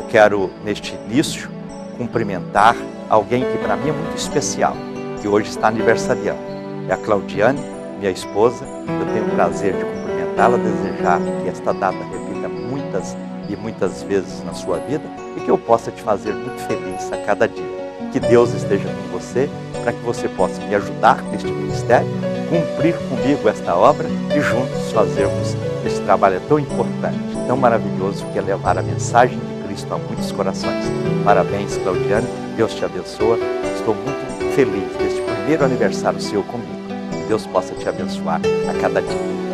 Eu quero, neste início, cumprimentar alguém que para mim é muito especial, que hoje está aniversariando. É a Claudiane, minha esposa. Eu tenho o prazer de cumprimentá-la, desejar que esta data repita muitas e muitas vezes na sua vida e que eu possa te fazer muito feliz a cada dia. Que Deus esteja com você, para que você possa me ajudar neste ministério, cumprir comigo esta obra e juntos fazermos esse trabalho tão importante, tão maravilhoso, que é levar a mensagem de Cristo a muitos corações. Parabéns, Claudiane, Deus te abençoe. Estou muito feliz deste primeiro aniversário seu comigo. Que Deus possa te abençoar a cada dia.